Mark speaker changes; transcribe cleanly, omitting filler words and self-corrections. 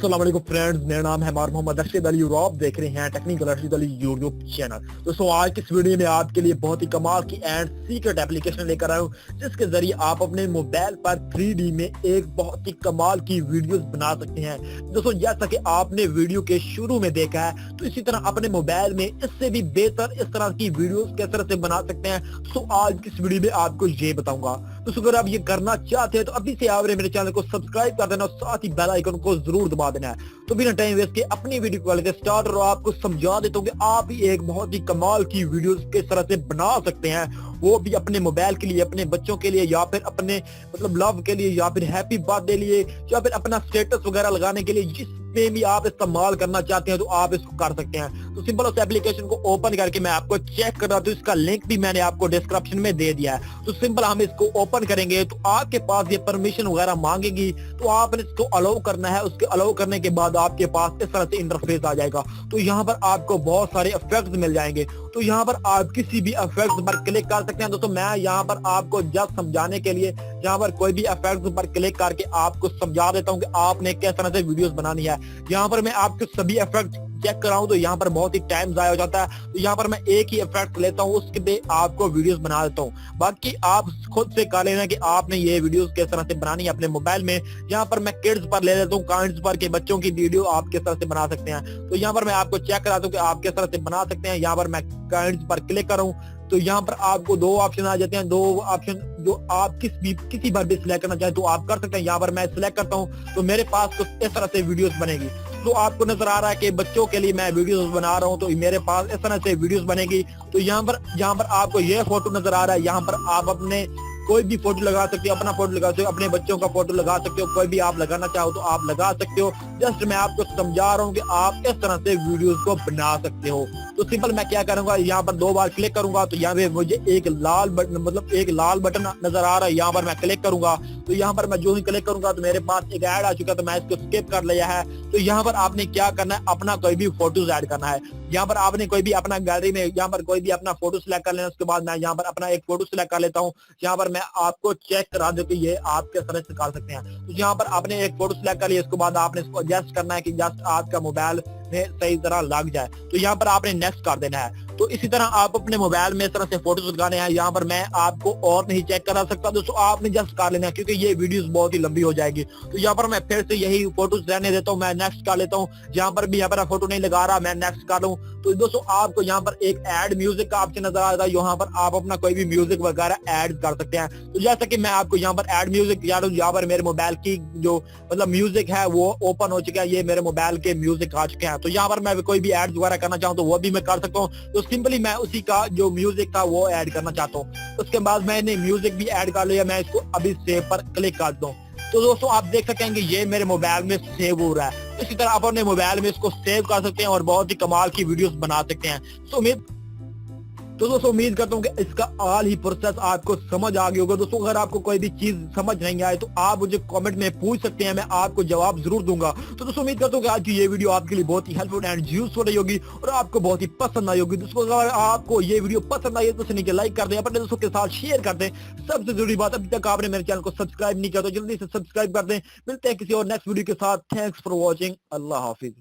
Speaker 1: अस्सलाम वालेकुम फ्रेंड्स, मेरा नाम है MEHAR मुहम्मद अरशद अली और आप देख रहे हैं technical Arshad Ali YouTube channel. दोस्तों आज की इस वीडियो में आपके लिए बहुत ही कमाल की एंड सीक्रेट एप्लीकेशन लेकर आया हूँ, जिसके जरिए आप अपने मोबाइल पर 3D में एक बहुत ही कमाल की वीडियोस बना सकते हैं। दोस्तों जैसा कि आपने वीडियो के शुरू में देखा है, तो इसी तरह अपने मोबाइल में इससे भी बेहतर इस तरह की वीडियोस किस तरह से बना सकते हैं। तो आज की इस वीडियो में आपको ये बताऊंगा। तो अगर आप ये करना चाहते हैं तो अभी से आपने मेरे चैनल को सब्सक्राइब कर देना और साथ ही बेल आइकन को जरूर दबा देना है। तो बिना टाइम वेस्ट के अपनी वीडियो को लेकर स्टार्ट और आपको समझा देता हूँ कि आप ही एक बहुत ही कमाल की वीडियोस किस तरह से बना सकते हैं, वो भी अपने मोबाइल के लिए, अपने बच्चों के लिए, या फिर अपने लव के लिए, या फिर हैप्पी बर्थडे लिए, या फिर अपना स्टेटस वगैरह लगाने के लिए, जिसमें भी आप इस्तेमाल करना चाहते हैं तो आप इसको कर सकते हैं। तो सिंपल उस एप्लीकेशन को ओपन करके मैं आपको चेक कर रहा हूँ, तो इसका लिंक भी मैंने आपको डिस्क्रिप्शन में दे दिया है। तो सिंपल हम इसको ओपन करेंगे तो आपके पास ये परमिशन वगैरह मांगेगी, तो आपने इसको अलाउ करना है। उसके अलाउ करने के बाद आपके पास इस तरह से इंटरफेस आ जाएगा। तो यहाँ पर आपको बहुत सारे इफेक्ट्स मिल जाएंगे। तो यहाँ पर आप किसी भी इफेक्ट पर क्लिक कर सकते हैं। दोस्तों मैं यहाँ पर आपको जस्ट समझाने के लिए यहाँ पर कोई भी इफेक्ट पर क्लिक करके आपको समझा देता हूँ कि आपने किस तरह से वीडियोस बनानी है। यहाँ पर मैं आपके सभी इफेक्ट चेक कराऊं तो यहाँ पर बहुत ही टाइम जाया हो जाता है। तो यहाँ पर मैं एक ही इफेक्ट लेता हूँ, उसके पे आपको वीडियोस बना देता हूँ। बाकी आप खुद से कर लेना कि आपने ये वीडियोस किस तरह से बनानी है अपने मोबाइल में। यहाँ पर मैं किड्स पर ले लेता हूँ, काइंड्स पर के बच्चों की वीडियो आप किस तरह से बना सकते हैं। तो यहाँ पर मैं आपको चेक कराता हूँ कि आप किस तरह से बना सकते हैं। यहाँ पर मैं काइंड्स पर क्लिक करूँ तो यहाँ पर आपको दो ऑप्शन आ जाते हैं। दो ऑप्शन जो आप किसी पर भी सिलेक्ट करना चाहे तो आप कर सकते हैं। यहाँ पर मैं सिलेक्ट करता हूँ तो मेरे पास कुछ इस तरह से वीडियोस बनेगी। तो आपको नजर आ रहा है कि बच्चों के लिए मैं वीडियोस बना रहा हूँ, तो मेरे पास इस तरह से वीडियोस बनेगी। तो यहाँ पर आपको ये फोटो नजर आ रहा है। यहाँ पर आप अपने कोई भी फोटो लगा सकते हो, अपना फोटो लगा सकते हो, अपने बच्चों का फोटो लगा सकते हो, कोई भी आप लगाना चाहो तो आप लगा सकते हो। जस्ट मैं आपको समझा रहा हूँ कि आप इस तरह से वीडियोस को बना सकते हो। तो सिंपल मैं क्या करूंगा, यहाँ पर 2 बार क्लिक करूंगा तो यहाँ पे मुझे एक लाल बटन नजर आ रहा है। यहाँ पर मैं क्लिक करूंगा तो यहाँ पर मैं जो ही क्लिक करूंगा तो मेरे पास एक ऐड आ चुका है, तो मैं इसको स्किप कर लिया है। तो यहाँ पर आपने क्या करना है, अपना कोई भी फोटोज ऐड करना है। यहाँ पर आपने कोई भी अपना गैलरी में यहाँ पर कोई भी अपना फोटो सिलेक्ट कर लेना। उसके बाद मैं यहाँ पर अपना एक फोटो सिलेक्ट कर लेता हूँ। यहाँ पर मैं आपको चेक करा दूं कि ये आप किस तरह से कर सकते हैं। तो यहाँ पर आपने एक फोटो सिलेक्ट कर लिया, इसके बाद आपने इसको एडजस्ट करना है कि जस्ट आपका मोबाइल में सही तरह लग जाए। तो यहाँ पर आपने नेक्स्ट कर देना है। तो इसी तरह आप अपने मोबाइल में इस तरह से फोटोज लगाने हैं। यहाँ पर मैं आपको और नहीं चेक करा सकता, दोस्तों आपने जस्ट कर लेना है क्योंकि ये वीडियोस बहुत ही लंबी हो जाएगी। तो यहाँ पर मैं फिर से यही फोटोज रहने देता हूँ, मैं नेक्स्ट कर लेता हूँ। यहाँ पर भी यहाँ पर फोटो नहीं लगा रहा, मैं नेक्स्ट कर लूँ। तो दोस्तों आपको यहाँ पर एक ऐड म्यूजिक का ऑप्शन नजर आ रहा है। यहाँ पर आप अपना कोई भी म्यूजिक वगैरह ऐड कर सकते हैं। तो जैसा कि मैं आपको यहाँ पर ऐड म्यूजिक यहाँ पर मेरे मोबाइल की जो म्यूजिक है वो ओपन हो चुका है। ये मेरे मोबाइल के म्यूजिक आ चुके हैं। तो यहाँ पर मैं कोई भी ऐड वगैरह करना चाहूँ तो वो भी मैं कर सकता हूँ। तो सिंपली मैं उसी का जो म्यूजिक था वो ऐड करना चाहता हूँ। उसके बाद मैंने म्यूजिक भी ऐड कर लिया, मैं इसको अभी सेव पर क्लिक कर दूं। तो दोस्तों आप देख सकते हैं कि ये मेरे मोबाइल में सेव हो रहा है। इसी तरह आप अपने मोबाइल में इसको सेव कर सकते हैं और बहुत ही कमाल की वीडियोस बना सकते हैं। तो दोस्तों उम्मीद करता हूँ कि इसका ऑल ही प्रोसेस आपको समझ आ गया होगा। दोस्तों अगर आपको कोई भी चीज समझ नहीं आए तो आप मुझे कमेंट में पूछ सकते हैं, मैं आपको जवाब जरूर दूंगा। तो दोस्तों उम्मीद करता हूँ कि आज की ये वीडियो आपके लिए बहुत ही हेल्पफुल एंड यूजफुल रही होगी और आपको बहुत ही पसंद आई होगी। दोस्तों अगर आपको ये वीडियो पसंद आई है तो नीचे लाइक कर दें, अपने दोस्तों के साथ शेयर कर दें। सबसे जरूरी बात, अभी तक आपने मेरे चैनल को सब्सक्राइब नहीं किया तो जल्दी से सब्सक्राइब कर दें। मिलते हैं किसी और नेक्स्ट वीडियो के साथ। Thanks for watching. Allah Hafiz.